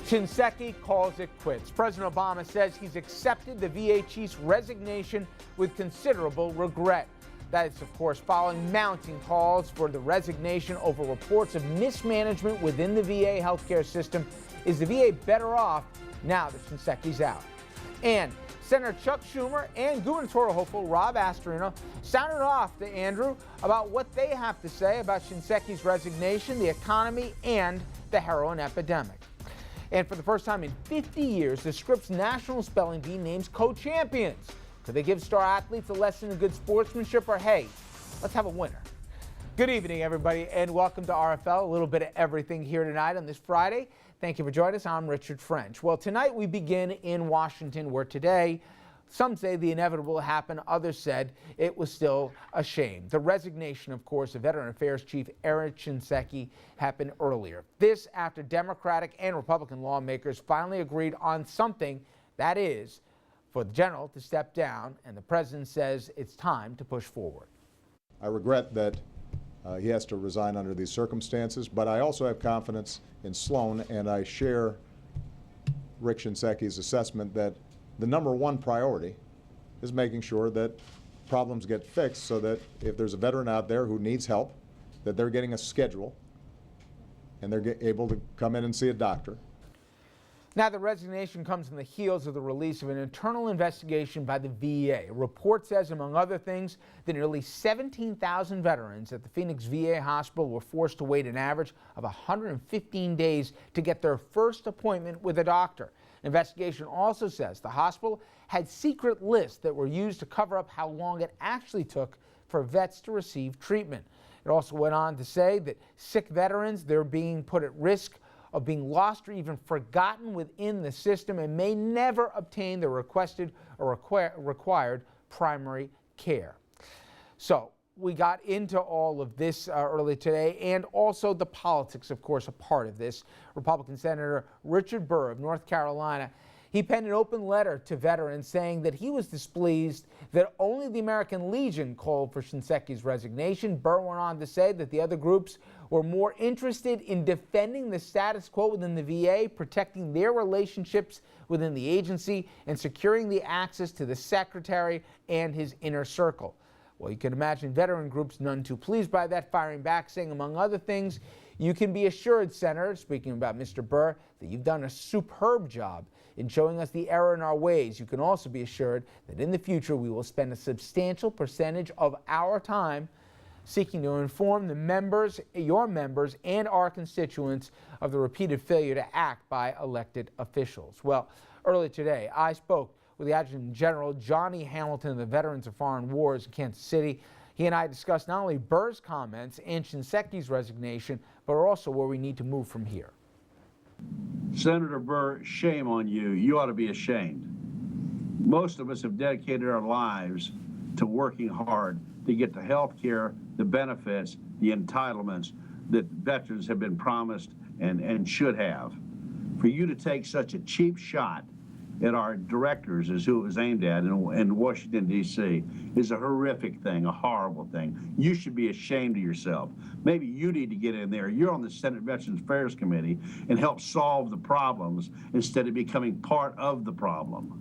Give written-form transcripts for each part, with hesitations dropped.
Shinseki calls it quits. President Obama says he's accepted the VA chief's resignation with considerable regret. That is, of course, following mounting calls for the resignation over reports of mismanagement within the VA healthcare system. Is the VA better off now that Shinseki's out? And Senator Chuck Schumer and gubernatorial hopeful Rob Astorino sounded off to Andrew about what they have to say about Shinseki's resignation, the economy, and the heroin epidemic. And for the first time in 50 years, the Scripps National Spelling Bee names co-champions. Could they give star athletes a lesson in good sportsmanship, or hey, let's have a winner? Good evening, everybody, and welcome to RFL. A little bit of everything here tonight on this Friday. Thank you for joining us. I'm Richard French. Well, tonight we begin in Washington, where today some say the inevitable happened. Others said it was still a shame. The resignation, of course, of Veteran Affairs Chief Eric Shinseki happened earlier. This after Democratic and Republican lawmakers finally agreed on something, that is, for the general to step down, and the president says it's time to push forward. I regret that he has to resign under these circumstances, but I also have confidence in Sloan, and I share Rick Shinseki's assessment that the number one priority is making sure that problems get fixed so that if there's a veteran out there who needs help, that they're getting a schedule and they're able to come in and see a doctor. Now, the resignation comes on the heels of the release of an internal investigation by the VA. A report says, among other things, that nearly 17,000 veterans at the Phoenix VA hospital were forced to wait an average of 115 days to get their first appointment with a doctor. An investigation also says the hospital had secret lists that were used to cover up how long it actually took for vets to receive treatment. It also went on to say that sick veterans, they're being put at risk of being lost or even forgotten within the system and may never obtain the requested or required primary care. So we got into all of this early today, and also the politics, of course, a part of this. Republican Senator Richard Burr of North Carolina, he penned an open letter to veterans saying that he was displeased that only the American Legion called for Shinseki's resignation. Burr went on to say that the other groups were more interested in defending the status quo within the VA, protecting their relationships within the agency, and securing the access to the secretary and his inner circle. Well, you can imagine veteran groups none too pleased by that, firing back, saying, among other things, you can be assured, Senator, speaking about Mr. Burr, that you've done a superb job in showing us the error in our ways. You can also be assured that in the future we will spend a substantial percentage of our time seeking to inform the members, your members, and our constituents of the repeated failure to act by elected officials. Well, earlier today, I spoke with the Adjutant General Johnny Hamilton of the Veterans of Foreign Wars in Kansas City. He and I discussed not only Burr's comments and Shinseki's resignation, but also where we need to move from here. Senator Burr, shame on you. You ought to be ashamed. Most of us have dedicated our lives to working hard to get the health care, the benefits, the entitlements that veterans have been promised and should have. For you to take such a cheap shot at our directors, is who it was aimed at in Washington, D.C., is a horrific thing, a horrible thing. You should be ashamed of yourself. Maybe you need to get in there. You're on the Senate Veterans Affairs Committee and help solve the problems instead of becoming part of the problem.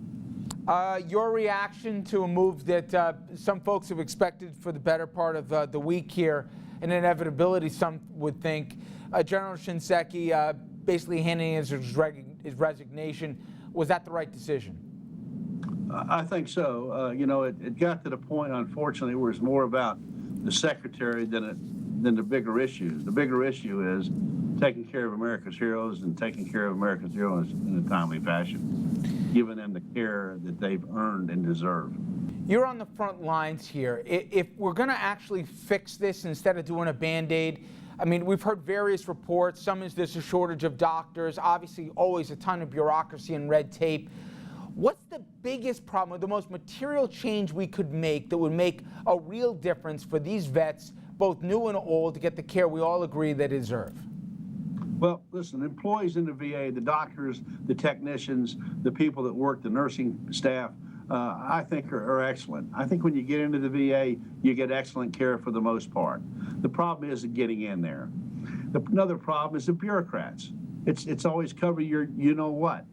Your reaction to a move that some folks have expected for the better part of the week here, an inevitability, some would think. General Shinseki basically handing in his resignation. Was that the right decision? I think so. You know, it got to the point, unfortunately, where it's more about the secretary than the bigger issues. The bigger issue is taking care of America's heroes and taking care of America's heroes in a timely fashion, giving them the care that they've earned and deserve. You're on the front lines here. If we're going to actually fix this instead of doing a Band-Aid, I mean, we've heard various reports. Some is there's a shortage of doctors, obviously always a ton of bureaucracy and red tape. What's the biggest problem, or the most material change we could make that would make a real difference for these vets, both new and old, to get the care we all agree they deserve? Well, listen, employees in the VA, the doctors, the technicians, the people that work, the nursing staff, I think are excellent. I think when you get into the VA, you get excellent care for the most part. The problem is getting in there. Another problem is the bureaucrats. It's always cover your you know what.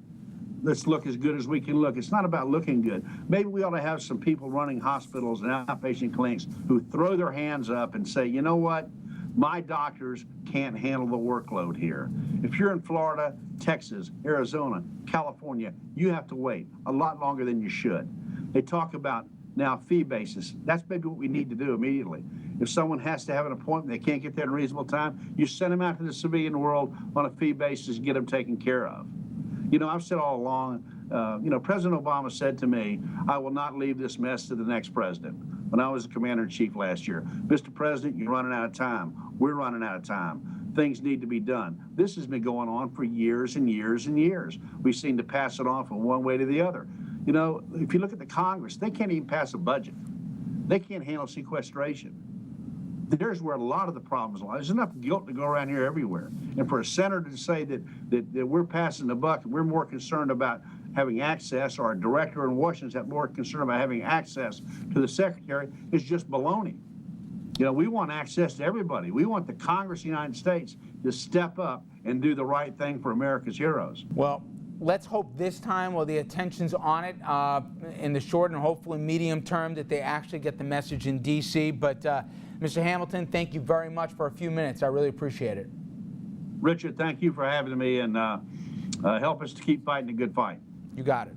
Let's look as good as we can look. It's not about looking good. Maybe we ought to have some people running hospitals and outpatient clinics who throw their hands up and say, you know what? My doctors can't handle the workload here. If you're in Florida, Texas, Arizona, California, you have to wait a lot longer than you should. They talk about now fee basis. That's maybe what we need to do immediately. If someone has to have an appointment, they can't get there in a reasonable time, you send them out to the civilian world on a fee basis and get them taken care of. You know, I've said all along, President Obama said to me, I will not leave this mess to the next president. When I was commander-in-chief last year, Mr. President, you're running out of time. We're running out of time. Things need to be done. This has been going on for years and years and years. We seem to pass it on from one way to the other. You know, if you look at the Congress, they can't even pass a budget. They can't handle sequestration. There's where a lot of the problems lie. There's enough guilt to go around here everywhere. And for a senator to say that we're passing the buck, we're more concerned about having access, or a director in Washington is more concerned about having access to the secretary, is just baloney. You know, we want access to everybody. We want the Congress of the United States to step up and do the right thing for America's heroes. Well, let's hope this time, while the attention's on it, in the short and hopefully medium term, that they actually get the message in D.C. But Mr. Hamilton, thank you very much for a few minutes. I really appreciate it. Richard, thank you for having me, and help us to keep fighting a good fight. You got it.